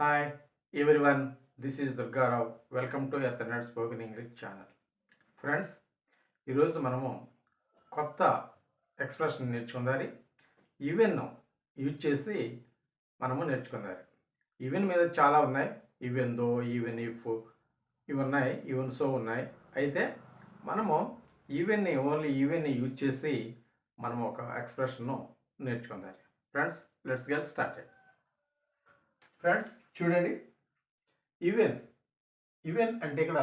Hi everyone, this is Durgarao. Welcome to Ethernet Spoken English channel. Friends, ఈరోజు మనము కొత్త expression నేర్చుకుందారి. Even use చేసి మనము నేర్చుకుందారి. ఈవెన్ మీద చాలా ఉన్నాయి. ఈవెన్ దో, ఈవెన్ ఇఫ్ ఇవి ఉన్నాయి, ఈవెన్ సో ఉన్నాయి. అయితే మనము ఓన్లీ ఈవెన్ని యూజ్ చేసి మనము ఒక ఎక్స్ప్రెషన్ను నేర్చుకుందారి. Friends, let's get started. Friends చూడండి, ఈవెన్ అంటే ఇక్కడ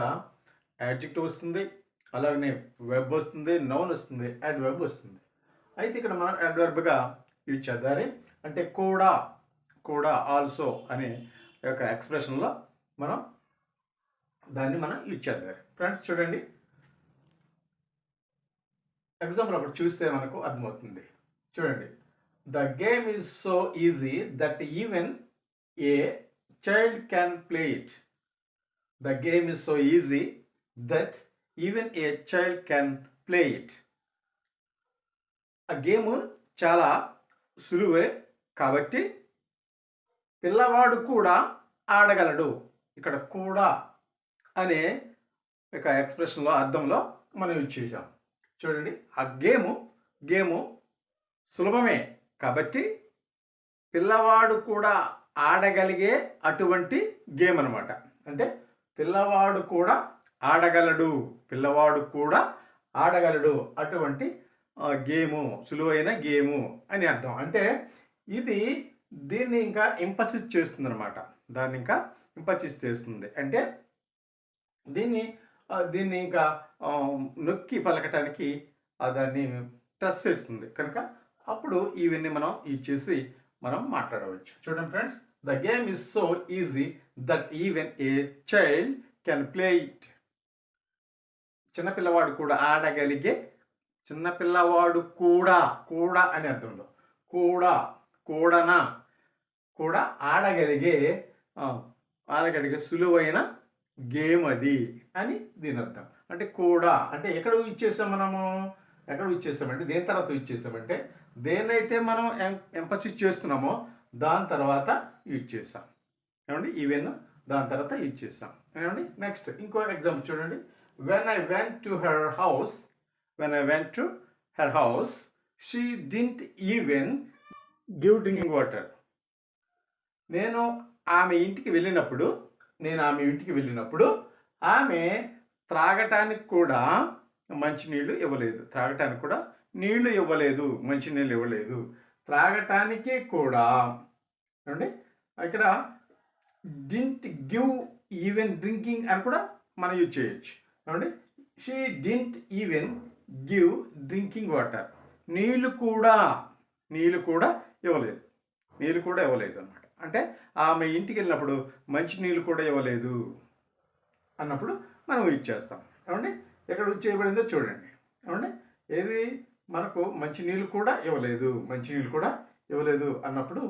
యాడ్జెక్టివ్ వస్తుంది, అలాగనే వెబ్ వస్తుంది, నౌన్ వస్తుంది, అడ్వర్బ్ వస్తుంది. అయితే ఇక్కడ మనం అడ్వర్బ్గా యూజ్ చేద్దాం. అంటే కూడా ఆల్సో అనే యొక్క ఎక్స్ప్రెషన్లో దాన్ని మనం యూజ్ చేద్దాం. ఫ్రెండ్స్ చూడండి, ఎగ్జాంపుల్ ఒకటి చూస్తే మనకు అర్థమవుతుంది. చూడండి, the game is so easy that even a child can play it. The game is so easy that even a child can play it. ఆ గేమ్ చాలా సులువే కాబట్టి పిల్లవాడు కూడా ఆడగలడు. ఇక్కడ కూడా అనే ఒక ఎక్స్ప్రెషన్లో అర్థంలో మనం యూజ్ చేసాం. చూడండి, ఆ గేము సులభమే కాబట్టి పిల్లవాడు కూడా ఆడగలిగే అటువంటి గేమ్ అనమాట. అంటే పిల్లవాడు కూడా ఆడగలడు అటువంటి గేము, సులువైన గేము అని అర్థం. అంటే దీన్ని ఇంకా ఎంఫసిస్ చేస్తుంది అనమాట. దాన్ని ఇంకా ఎంఫసిస్ చేస్తుంది. అంటే దీన్ని ఇంకా నొక్కి పలకటానికి దాన్ని ట్రస్ చేస్తుంది. కనుక అప్పుడు ఇవన్నీ మనం ఇచ్చేసి మనం మాట్లాడవచ్చు. చూడండి friends, the game is so easy that even a child can play it. చిన్నపిల్లవాడు కూడా ఆడగలిగే, చిన్నపిల్లవాడు కూడా అని అర్థంలో కూడా ఆడగలిగే సులువైన గేమ్ అది అని దీని అర్థం. అంటే కూడా అంటే ఎక్కడ యూజ్ చేసామంటే దేని తర్వాత యూజ్ చేసామంటే దేన్నైతే మనం ఎంఫసిస్ చేస్తున్నామో దాని తర్వాత యూజ్ చేస్తాం. ఏమండి, ఈవెన్ దాని తర్వాత యూజ్ చేస్తాం. ఏమండి, నెక్స్ట్ ఇంకో ఎగ్జాంపుల్ చూడండి. When I went to her house she didn't even give drinking water. నేను ఆమె ఇంటికి వెళ్ళినప్పుడు ఆమె త్రాగటానికి కూడా మంచినీళ్ళు ఇవ్వలేదు. మంచినీళ్ళు ఇవ్వలేదు. త్రాగటానికి కూడా ఏమండి, ఇక్కడ డింట్ గివ్ ఈవెన్ డ్రింకింగ్ అని కూడా మనం యూజ్ చేయొచ్చు. ఏమండి, she didn't even give drinking water. నీళ్ళు కూడా ఇవ్వలేదు అన్నమాట. అంటే ఆమె ఇంటికి వెళ్ళినప్పుడు మంచి నీళ్ళు కూడా ఇవ్వలేదు అన్నప్పుడు మనం యూజ్ చేస్తాం. ఏమండి, ఎక్కడ యూజ్ చేయబడిందో చూడండి. ఏమండి, ఏది మనకు మంచి నీళ్ళు కూడా ఇవ్వలేదు అన్నప్పుడు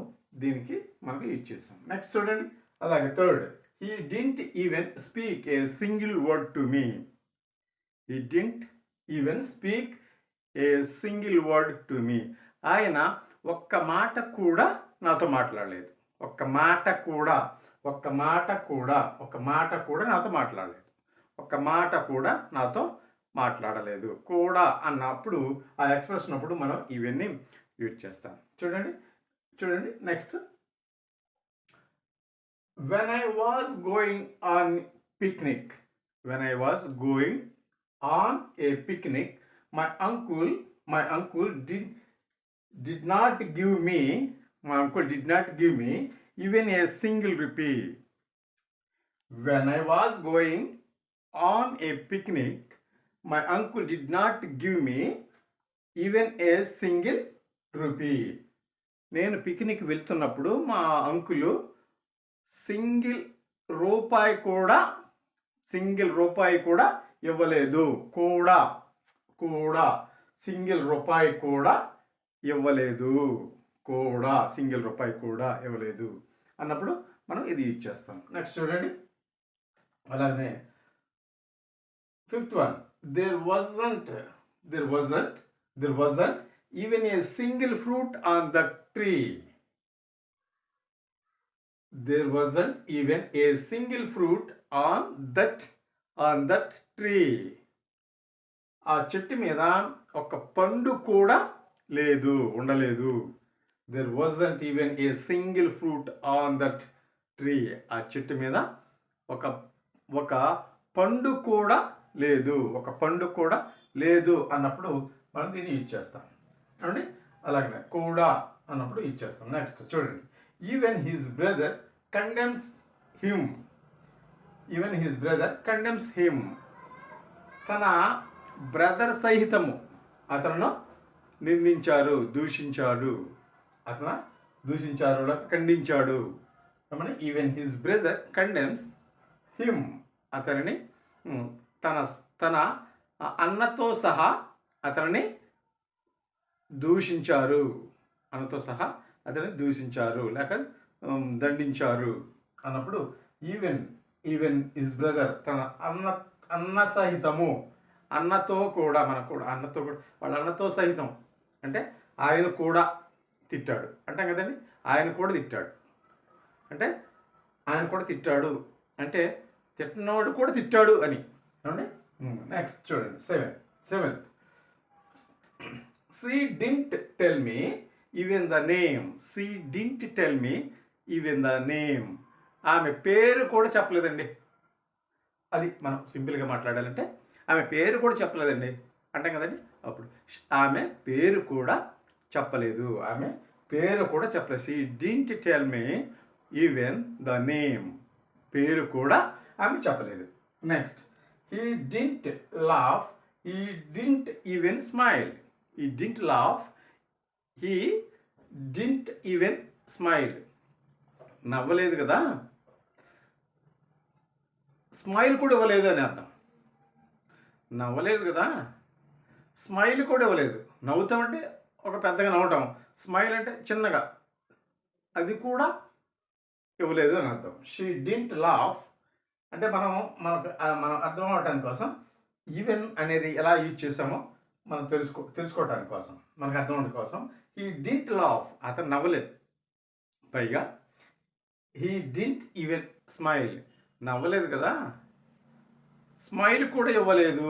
దీనికి మనకు యూజ్ చేస్తాం. నెక్స్ట్ చూడండి, అలాగే third, he didn't even speak a single word to me. ఆయన ఒక్క మాట కూడా నాతో మాట్లాడలేదు. కూడా అన్నప్పుడు ఆ ఎక్స్ప్రెషన్ అప్పుడు మనం ఇవన్నీ యూజ్ చేస్తాం. చూడండి next, when I was going on a picnic my uncle did not give me even a single rupee. When I was going on a picnic my uncle did not give me even a single rupee. నేను picnic వెళ్తున్నప్పుడు మా uncle single రూపాయి కూడా ఇవ్వలేదు. Single రూపాయి కూడా ఇవ్వలేదు అన్నప్పుడు మనం ఇది యూజ్ చేస్తాం. నెక్స్ట్ చూడండి, అలానే fifth one, there wasn't even a single fruit on the tree. There wasn't even a single fruit on that tree. ఆ చెట్టు మీద ఒక పండు కూడా ఉండలేదు. There wasn't even a single fruit on that tree. ఆ చెట్టు మీద ఒక ఒక పండు కూడా లేదు అన్నప్పుడు మనం దీన్ని యూజ్ చేస్తాం అండి. అలాగనే కూడా అన్నప్పుడు యూజ్ చేస్తాం. నెక్స్ట్ చూడండి, even his brother condemns him. తన బ్రదర్ సహితము అతను దూషించాడు, ఖండించాడు. Even his brother condemns him. అతనిని తన తన అన్నతో సహా అతనిని దూషించారు, లేక దండించారు అన్నప్పుడు ఈవెన్ హిజ్ బ్రదర్ తన అన్న సహితము, అన్నతో కూడా వాళ్ళ అన్నతో సహితం అంటే ఆయన కూడా తిట్టాడు అంటాం కదండి. ఆయన కూడా తిట్టాడు అంటే తిట్టినవాడు కూడా తిట్టాడు అని. నెక్స్ట్ చూడండి, seventh She didn't tell me even the name. ఆమె పేరు కూడా చెప్పలేదండి. అది మనం సింపుల్గా మాట్లాడాలంటే ఆమె పేరు కూడా చెప్పలేదండి అంటాం కదండి. అప్పుడు ఆమె పేరు కూడా చెప్పలేదు. She didn't tell me even the name. పేరు కూడా ఆమె చెప్పలేదు. Next, he didn't laugh, he didn't even smile. He didn't even smile. నవ్వలేదు కదా, స్మైల్ కూడా ఇవ్వలేదు అని అర్థం. నవ్వలేదు కదా, స్మైల్ కూడా ఇవ్వలేదు. నవ్వుతామంటే ఒక పెద్దగా నవ్వటం, స్మైల్ అంటే చిన్నగా, అది కూడా ఇవ్వలేదు అని అర్థం. షీ డింట్ లాఫ్ అంటే మనం అర్థం అవటానికి కోసం ఈవెన్ అనేది ఎలా యూజ్ చేసామో మనం తెలుసుకోవటానికి కోసం, మనకు అర్థం అవడం కోసం హీ డింట్ లాఫ్, అతను నవ్వలేదు. పైగా హీ డింట్ ఈవెన్ స్మైల్, నవ్వలేదు కదా, స్మైల్ కూడా ఇవ్వలేదు.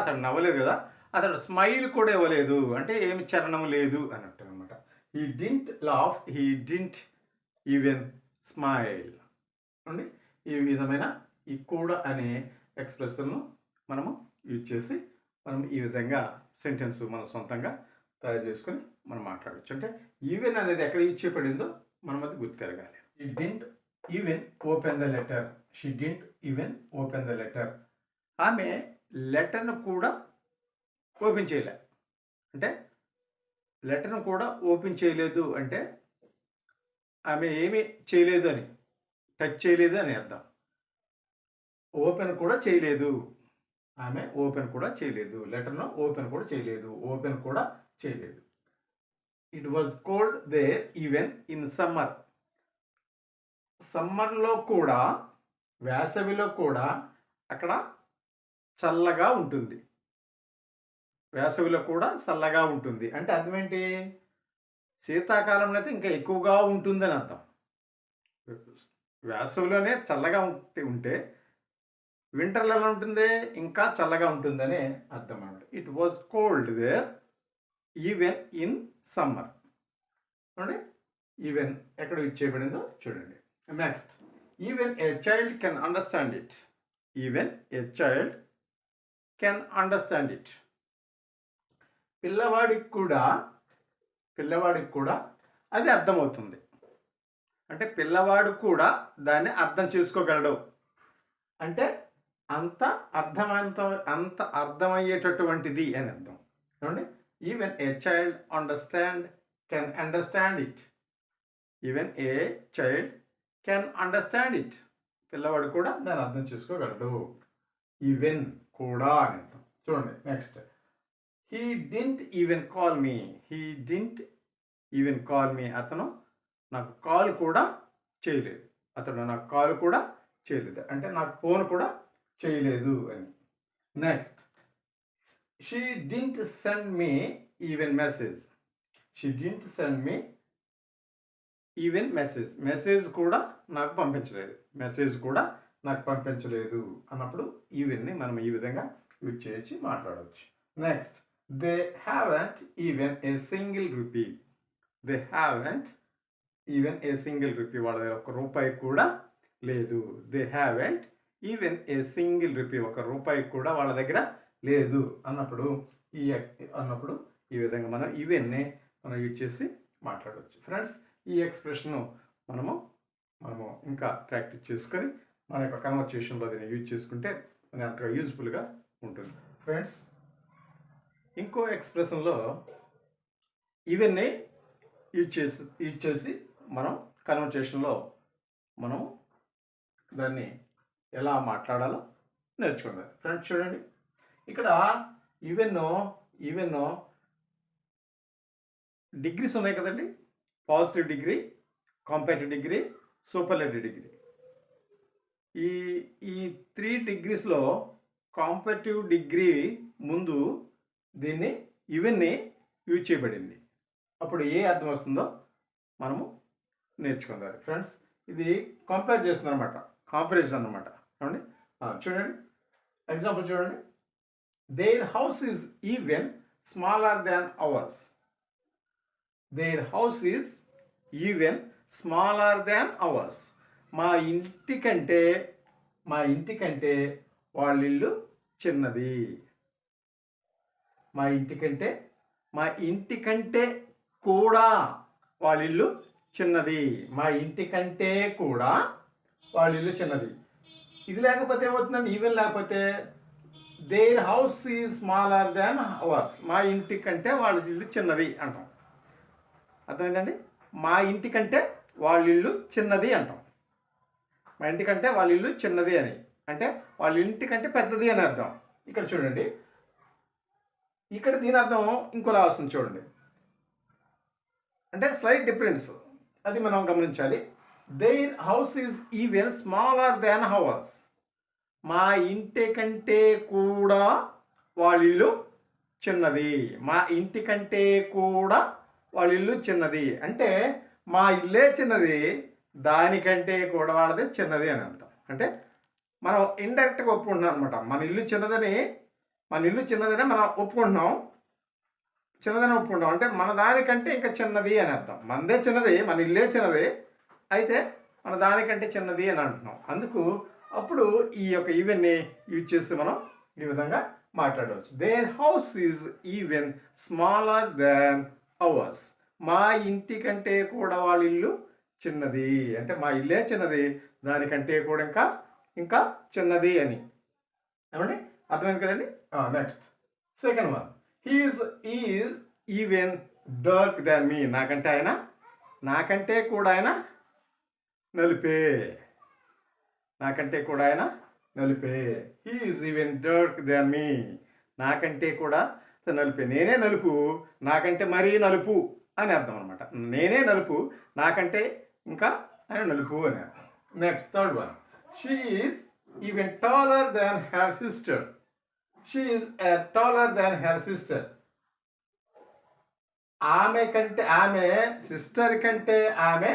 అతడు నవ్వలేదు కదా, అతడు స్మైల్ కూడా ఇవ్వలేదు అంటే ఏమి చలనం లేదు అన్నట్టు అనమాట. He didn't laugh, he didn't even smile అండి. ఈ విధమైన ఈ కూడా అనే ఎక్స్ప్రెషన్ను మనము యూజ్ చేసి మనం ఈ విధంగా సెంటెన్స్ మనం సొంతంగా తయారు చేసుకొని మనం మాట్లాడవచ్చు. అంటే ఈవెన్ అనేది ఎక్కడ యూజ్ చేయబడిందో మనం అది గుర్తిరగాలి. She didn't even open the letter. ఆమె లెటర్ను కూడా ఓపెన్ చేయలే. అంటే లెటర్ను కూడా ఓపెన్ చేయలేదు అంటే ఆమె ఏమీ చేయలేదు అని, టచ్ చేయలేదు అని అర్థం. ఓపెన్ కూడా చేయలేదు, ఆమె ఓపెన్ కూడా చేయలేదు, లెటర్ను ఓపెన్ కూడా చేయలేదు. It was cold there even in summer. సమ్మర్లో కూడా, వేసవిలో కూడా అక్కడ చల్లగా ఉంటుంది. అంటే అర్థం ఏంటి? శీతాకాలంలో అయితే ఇంకా ఎక్కువగా ఉంటుందని అర్థం. వేసవిలోనే చల్లగా ఉంటే వింటర్లో ఎలా ఉంటుంది? ఇంకా చల్లగా ఉంటుందని అర్థం అన్నమాట. It was cold there even in summer. చూడండి, ఈవెన్ ఎక్కడ యూజ్ చేయబడిందో చూడండి. Next, even a child can understand it. పిల్లవాడికి కూడా అది అర్థమవుతుంది. అంటే పిల్లవాడు కూడా దాన్ని అర్థం చేసుకోగలడు. అంటే అంత అర్థమయ్యేటటువంటిది అని అర్థం. చూడండి, even a child can understand it. పిల్లవాడు కూడా దాన్ని అర్థం చేసుకోగలడు. ఈవెన్ కూడా అని అర్థం. చూడండి next, he didn't even call me. అతను నాకు కాల్ కూడా చేయలేదు. అంటే నాకు ఫోన్ కూడా చేయలేదు అని. Next, she didn't send me even message. Even message కూడా నాకు పంపించలేదు అన్నప్పుడు ఈవెన్ని మనం ఈ విధంగా యూజ్ చేసి మాట్లాడవచ్చు. Next, they haven't even a single rupee. వాళ్ళ దగ్గర ఒక రూపాయి కూడా లేదు. They haven't even a single rupee, ఒక రూపాయి కూడా వాళ్ళ దగ్గర లేదు అన్నప్పుడు ఈ విధంగా మనం ఈవెన్ని మనం యూజ్ చేసి మాట్లాడవచ్చు. ఫ్రెండ్స్, ఈ ఎక్స్ప్రెషన్ మనము ఇంకా ప్రాక్టీస్ చేసుకొని మన యొక్క కన్వర్సేషన్లో దీన్ని యూజ్ చేసుకుంటే మన అంతగా యూజ్ఫుల్గా ఉంటుంది. ఫ్రెండ్స్, ఇంకో ఎక్స్ప్రెషన్లో ఈవెన్ని యూజ్ చేసి మనం కన్వర్సేషన్లో మనం దాన్ని ఎలా మాట్లాడాలో నేర్చుకుందాం. ఫ్రెండ్స్ చూడండి, ఇక్కడ ఈవెన్ డిగ్రీస్ ఉన్నాయి కదండి. Positive degree, comparative degree, superlative degree. ఈ 3 డిగ్రీస్లో కాంపారిటివ్ డిగ్రీ ముందు ఈవెన్ని యూజ్ చేయబడింది. అప్పుడు ఏ అర్థం వస్తుందో మనము నేర్చుకుందాం. ఫ్రెండ్స్, ఇది కంపారిజన్ అనమాట. చూడండి, ఎగ్జాంపుల్ చూడండి. Their house is even smaller than hours. మా ఇంటి కంటే వాళ్ళ ఇల్లు చిన్నది. మా ఇంటి కంటే కూడా వాళ్ళ ఇల్లు చిన్నది. ఇది లేకపోతే ఏమవుతుందండి? ఈవెన్ లేకపోతే their house is smaller than hours. మా ఇంటి కంటే వాళ్ళ ఇల్లు చిన్నది అంటాం. అర్థమైందండి? మా ఇంటి కంటే వాళ్ళ ఇల్లు చిన్నది అంటాం. మా ఇంటి కంటే వాళ్ళ ఇల్లు చిన్నది అని అంటే వాళ్ళ ఇంటి కంటే పెద్దది అని అర్థం. ఇక్కడ చూడండి, ఇక్కడ దీని అర్థం ఇంకోలా వస్తుంది. చూడండి, అంటే స్లైట్ డిఫరెన్స్, అది మనం గమనించాలి. Their house is even smaller than hours. మా ఇంటి కంటే కూడా వాళ్ళ ఇల్లు చిన్నది. మా ఇంటి కంటే కూడా వాళ్ళ ఇల్లు చిన్నది అంటే మా ఇల్లే చిన్నది, దానికంటే కూడా వాళ్ళది చిన్నది అని అర్థం. అంటే మనం ఇండైరెక్ట్గా ఒప్పుకుంటున్నాం అనమాట. మన ఇల్లు చిన్నదని మనం ఒప్పుకుంటున్నాం. అంటే మన దానికంటే ఇంకా చిన్నది అని అర్థం. మనదే చిన్నది, మన ఇల్లే చిన్నది, అయితే మన దానికంటే చిన్నది అని అంటున్నాం. అప్పుడు ఈ యొక్క ఈవెన్ని యూజ్ చేసి మనం ఈ విధంగా మాట్లాడవచ్చు. Their house is even smaller than hours. మా ఇంటి కంటే కూడా వాళ్ళ ఇల్లు చిన్నది అంటే మా ఇల్లే చిన్నది, దానికంటే కూడా ఇంకా చిన్నది అని. ఏమండి, అర్థమైంది కదండి? Next, second one. He's even dark than me. నాకంటే కూడా ఆయన నలుపే. He's even dark than me. నాకంటే కూడా నలుపే. నేనే నలుపు, నాకంటే మరీ నలుపు అని అర్థం అనమాట. నేనే నలుపు, నాకంటే ఇంకా ఆయన నలుపు అని అర్థం. Next, third one. She is even taller than her sister. ఆమె సిస్టర్ కంటే ఆమె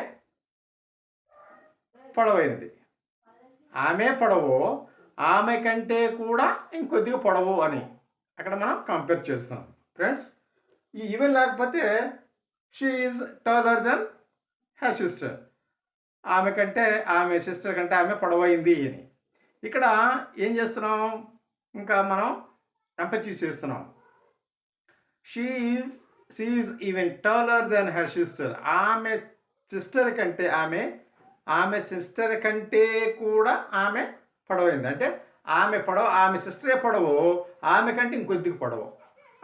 పొడవైనది. ఆమె పొడవు, ఆమె కంటే కూడా ఇంకొద్దిగా పొడవు అని అక్కడ మనం కంపేర్ చేస్తున్నాం. ఫ్రెండ్స్, ఈ ఈవెన్ లేకపోతే she is taller then her sister. ఆమె సిస్టర్ కంటే ఆమె పొడవైంది అని. ఇక్కడ ఏం చేస్తున్నాం? ఇంకా మనం ఎంఫసైజ్ చేస్తున్నాం. She is even taller then her sister. ఆమె సిస్టర్ కంటే కూడా ఆమె పొడవైంది. అంటే ఆమె సిస్టరే పొడవు, ఆమె కంటే ఇంకొద్దిగా పొడవు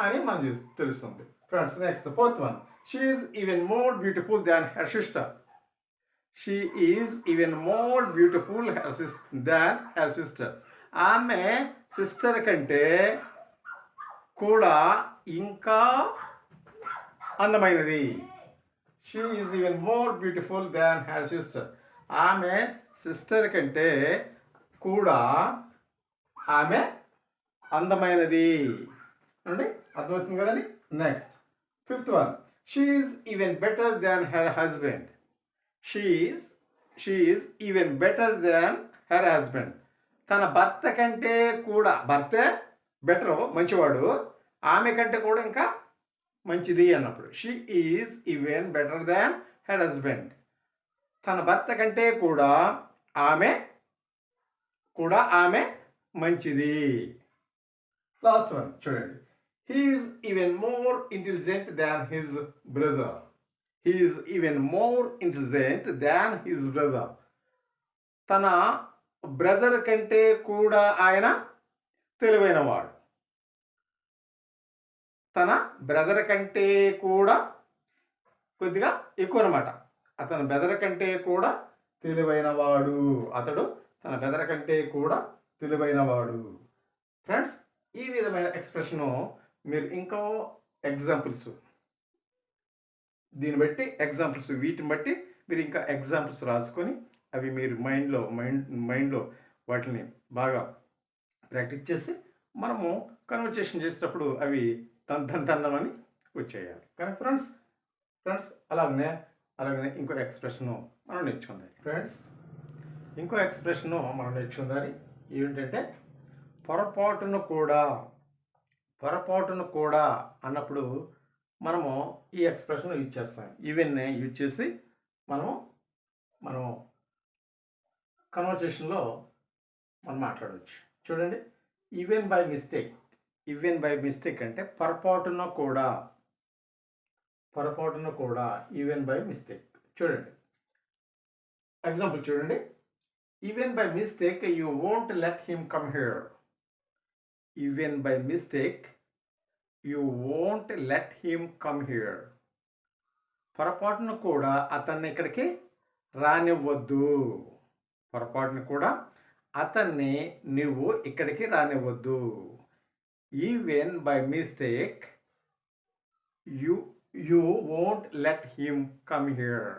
అని మనం తెలుస్తుంది. Friends, next, fourth one. She is even more beautiful than her sister. ఆమె సిస్టర్ కంటే కూడా ఇంకా అందమైనది. She is even more beautiful than her sister. ఆమె సిస్టర్ కంటే కూడా ఆమె అందమైనది అండి. అర్థమవుతుంది కదండి? Next, fifth one. She is even better than her husband. She is even better than her husband. తన భర్త కంటే కూడా, భర్తే బెటరు, మంచివాడు, ఆమె కంటే కూడా ఇంకా మంచిది అన్నప్పుడు she is even better than her husband. తన భర్త కంటే కూడా ఆమె మంచిది. లాస్ట్ వన్ చూడండి. He is even more intelligent than his brother. He is even more intelligent than his brother. తన బ్రదర్ కంటే కూడా ఆయన తెలివైనవాడు. తన బ్రదర్ కంటే కూడా కొద్దిగా ఎక్కువ అనమాట. అతని బ్రదర్ కంటే కూడా తెలివైనవాడు. అతడు తన బ్రదర్ కంటే కూడా తెలివైనవాడు. ఫ్రెండ్స్, ఈ విధమైన ఎక్స్ప్రెషను మీరు ఇంకో ఎగ్జాంపుల్స్, దీన్ని బట్టి ఎగ్జాంపుల్స్, వీటిని బట్టి మీరు ఇంకా ఎగ్జాంపుల్స్ రాసుకొని అవి మీరు మైండ్లో వాటిని బాగా ప్రాక్టీస్ చేసి మనము కన్వర్సేషన్ చేసేటప్పుడు అవి తన్నమని వచ్చేయాలి. కానీ ఫ్రెండ్స్ అలాగనే ఇంకో ఎక్స్ప్రెషను మనం నేర్చుకుందాం. ఫ్రెండ్స్, ఇంకో ఎక్స్ప్రెషను మనం నేర్చుకుందాం. ఏంటంటే పొరపాటును కూడా అన్నప్పుడు మనము ఈ ఎక్స్ప్రెషన్ యూజ్ చేస్తాం. ఈవెన్ యూజ్ చేసి మనము కన్వర్సేషన్లో మనం మాట్లాడవచ్చు. చూడండి, ఈవెన్ బై మిస్టేక్ అంటే పొరపాటున కూడా ఈవెన్ బై మిస్టేక్. చూడండి, ఎగ్జాంపుల్ చూడండి. Even by mistake you won't let him come here. Even by mistake you won't let him come here. పొరపాటున కూడా అతన్ని ఇక్కడికి రానివ్వద్దు. పొరపాటున కూడా అతన్ని నువ్వు ఇక్కడికి రానివ్వద్దు. Even by mistake you won't let him come here.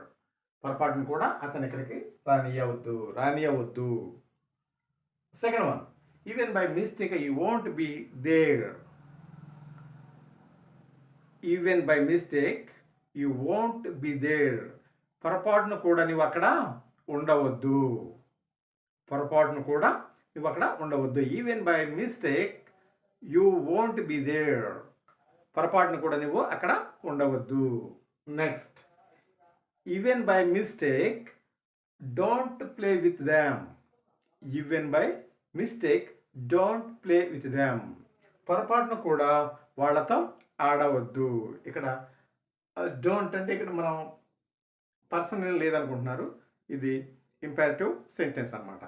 పొరపాటును కూడా అతను ఇక్కడికి రానియవద్దు. Second one, even by mistake you won't be there. Even by mistake you won't be there. పొరపాటును కూడా నువ్వు అక్కడ ఉండవద్దు. Even by mistake you won't be there. పొరపాటును కూడా నువ్వు అక్కడ ఉండవద్దు. Next, even by mistake don't play with them. Even by mistake don't play with them. పొరపాటును కూడా వాళ్ళతో ఆడవద్దు. ఇక్కడ డోంట్ అంటే ఇక్కడ మనం పర్సన్ లేదనుకుంటున్నారు, ఇది ఇంపారేటివ్ సెంటెన్స్ అన్నమాట.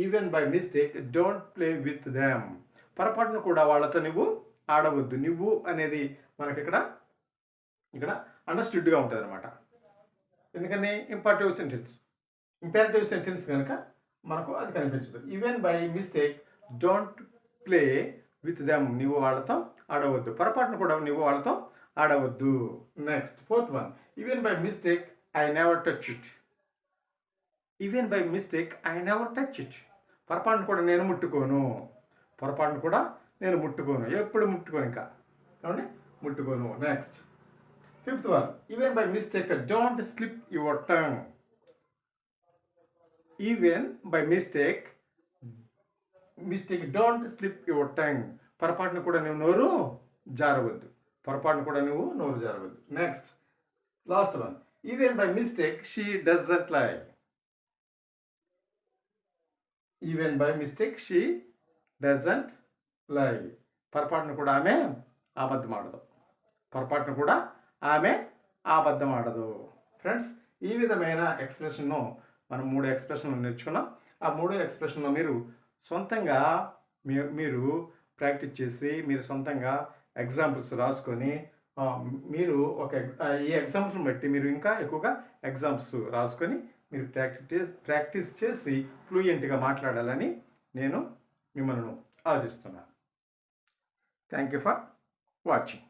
Even by mistake don't play with them. పొరపాటును కూడా వాళ్ళతో నువ్వు ఆడవద్దు. నువ్వు అనేది మనకి ఇక్కడ అండర్స్టూడ్గా ఉంటుంది అనమాట. ఎందుకని ఇంపారేటివ్ సెంటెన్స్ కనుక మనకు అది కనిపించదు. Even by mistake don't play with them. నువ్వు వాళ్ళతో ఆడవద్దు. పొరపాటును కూడా నువ్వు వాళ్ళతో ఆడవద్దు. Next, fourth one, even by mistake I never touch it. Even by mistake I never touch it. పొరపాటును కూడా నేను ముట్టుకోను. ఎప్పుడు ముట్టుకోను, ఇంకా ముట్టుకోను. Next, fifth one, even by mistake don't slip your tongue. Even by mistake don't slip your tongue. పొరపాటును కూడా నువ్వు నోరు జారవద్దు. Next, last one, even by mistake she doesn't లై. Even by mistake she doesn't లై. పొరపాటును కూడా ఆమె అబద్ధం ఆడదు. ఫ్రెండ్స్, ఈ విధమైన ఎక్స్ప్రెషన్ను మనం 3 ఎక్స్ప్రెషన్లు నేర్చుకున్నాం. ఆ 3 ఎక్స్ప్రెషన్లో మీరు సొంతంగా మీరు ప్రాక్టీస్ చేసి మీరు సొంతంగా ఎగ్జాంపుల్స్ రాసుకొని మీరు ఈ ఎగ్జాంపుల్ని బట్టి మీరు ఇంకా ఎక్కువగా ఎగ్జాంపుల్స్ రాసుకొని మీరు ప్రాక్టీస్ చేసి ఫ్లూయెంట్గా మాట్లాడాలని నేను మిమ్మల్ని ఆశిస్తున్నాను. Thank you for watching.